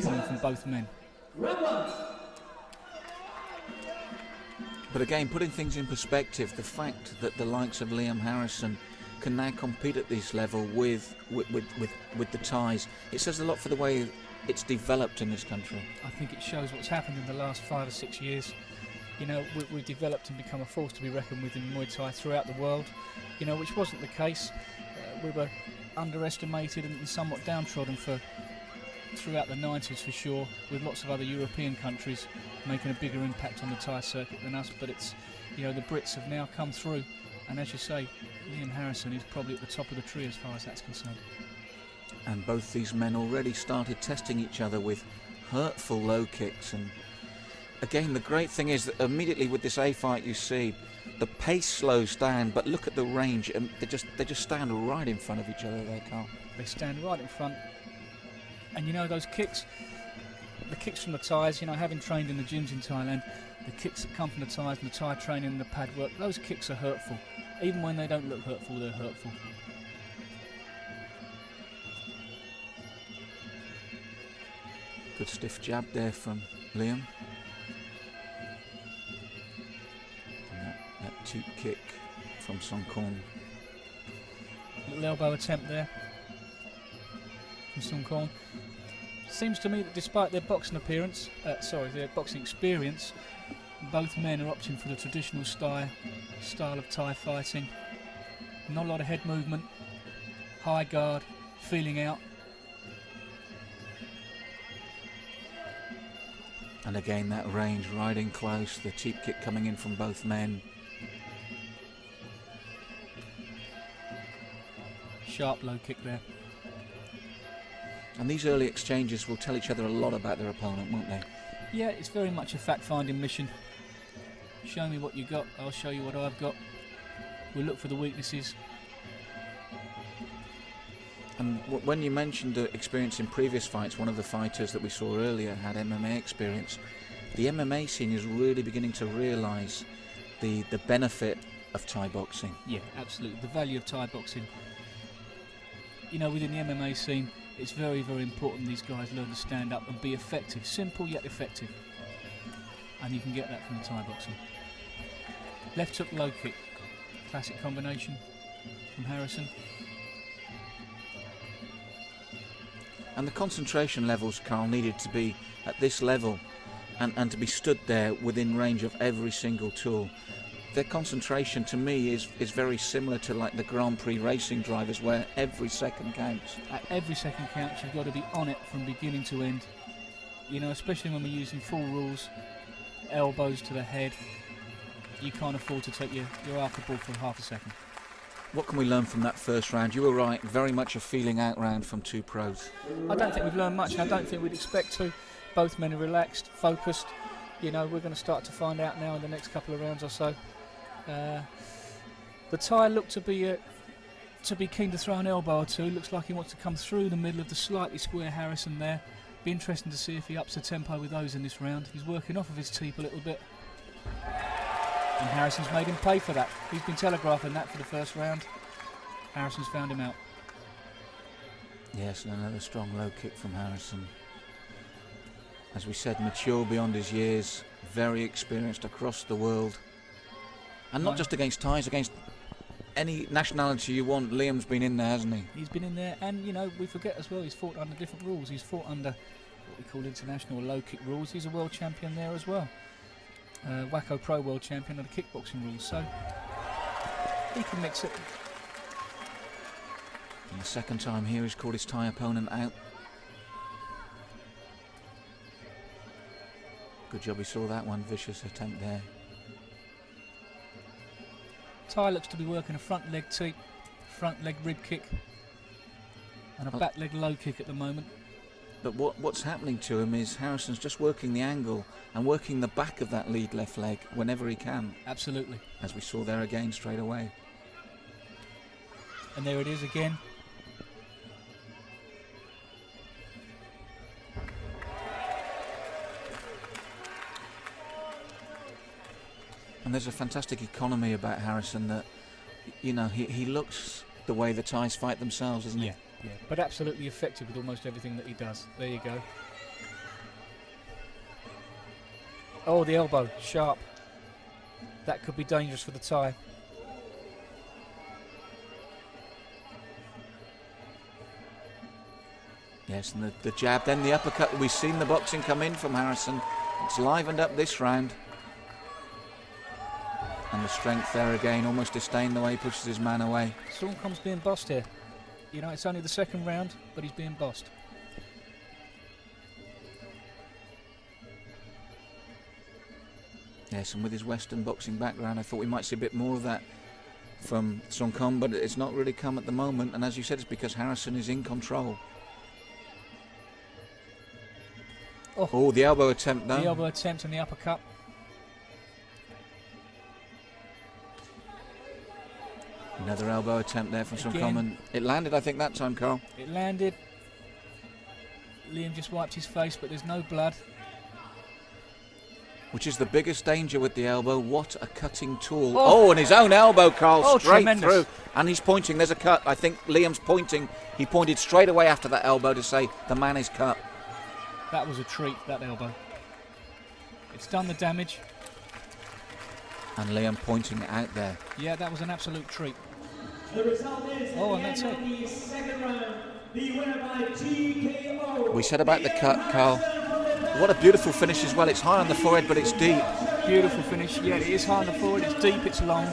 coming from both men. But again, putting things in perspective, the fact that the likes of Liam Harrison can now compete at this level with the Thais, it says a lot for the way it's developed in this country. I think it shows what's happened in the last 5 or 6 years. You know, we've developed and become a force to be reckoned with in Muay Thai throughout the world, you know, which wasn't the case. We were underestimated and somewhat downtrodden throughout the 90s for sure, with lots of other European countries making a bigger impact on the Thai circuit than us. But it's, you know, the Brits have now come through, and as you say, Liam Harrison is probably at the top of the tree as far as that's concerned. And both these men already started testing each other with hurtful low kicks. And again, the great thing is that immediately with this A fight, you see the pace slows down, but look at the range, and they just stand right in front of each other there, Carl. They stand right in front, and you know those kicks, the kicks from the Thais, you know, having trained in the gyms in Thailand, the kicks that come from the Thais and the Thai training and the pad work, those kicks are hurtful. Even when they don't look hurtful, they're hurtful. Good stiff jab there from Liam. And that cheap kick from Sonkorn. Little elbow attempt there from Sonkorn. Seems to me that despite their boxing appearance, their boxing experience, both men are opting for the traditional style of Thai fighting. Not a lot of head movement, high guard, feeling out. And again, that range right in close, the cheap kick coming in from both men. Sharp low kick there. And these early exchanges will tell each other a lot about their opponent, won't they? Yeah, it's very much a fact-finding mission. Show me what you got, I'll show you what I've got. We'll look for the weaknesses. And when you mentioned the experience in previous fights, one of the fighters that we saw earlier had MMA experience. The MMA scene is really beginning to realise the benefit of Thai boxing. Yeah, absolutely. The value of Thai boxing. You know, within the MMA scene, it's very, very important these guys learn to stand up and be effective. Simple yet effective. And you can get that from the Thai boxing. Left hook, low kick. Classic combination from Harrison. And the concentration levels, Carl, needed to be at this level and to be stood there within range of every single tool. Their concentration, to me, is very similar to like the Grand Prix racing drivers, where every second counts. At every second counts, you've got to be on it from beginning to end. You know, especially when we're using full rules, elbows to the head, you can't afford to take your eye off the ball for half a second. What can we learn from that first round? You were right, very much a feeling out round from two pros. I don't think we've learned much, and I don't think we'd expect to. Both men are relaxed, focused. You know, we're going to start to find out now in the next couple of rounds or so. The Thai looked to be keen to throw an elbow or two. Looks like he wants to come through the middle of the slightly square Harrison there. Be interesting to see if he ups the tempo with those in this round. He's working off of his teep a little bit. And Harrison's made him pay for that. He's been telegraphing that for the first round. Harrison's found him out. Yes, and another strong low kick from Harrison. As we said, mature beyond his years, very experienced across the world. And not just against Thais, against any nationality you want. Liam's been in there, hasn't he? He's been in there, and you know, we forget as well, he's fought under different rules. He's fought under what we call international low kick rules. He's a world champion there as well. Wacko Pro World Champion under kickboxing rules, so he can mix it. And the second time here, he's called his Thai opponent out. Good job he saw that one, vicious attempt there. Thai looks to be working a front leg teep, front leg rib kick, and a back leg low kick at the moment. But what's happening to him is Harrison's just working the angle and working the back of that lead left leg whenever he can. Absolutely. As we saw there again straight away. And there it is again. And there's a fantastic economy about Harrison that, you know, he looks the way the Thais fight themselves, isn't he? Yeah, but absolutely effective with almost everything that he does. There you go. Oh, the elbow, sharp. That could be dangerous for the tie. Yes, and the jab, then the uppercut. We've seen the boxing come in from Harrison. It's livened up this round. And the strength there again, almost disdain the way he pushes his man away. Sonkorn's being bossed here. You know, it's only the second round, but he's being bossed. Yes, and with his Western boxing background, I thought we might see a bit more of that from Sonkorn, but it's not really come at the moment. And as you said, it's because Harrison is in control. Oh, the elbow attempt though. The elbow attempt and the uppercut. Another elbow attempt there from Sonkorn. It landed, I think, that time, Carl. It landed. Liam just wiped his face, but there's no blood. Which is the biggest danger with the elbow. What a cutting tool. Oh, and his own elbow, Carl, straight tremendous. through. And he's pointing. There's a cut. I think Liam's pointing. He pointed straight away after that elbow to say the man is cut. That was a treat, that elbow. It's done the damage. And Liam pointing it out there. Yeah, that was an absolute treat. The result is and that's it. the second round, the winner by TKO. We said about the cut, Carl. What a beautiful finish as well. It's high on the forehead, but it's deep. Beautiful finish. Yeah, it is high on the forehead. It's deep, it's long.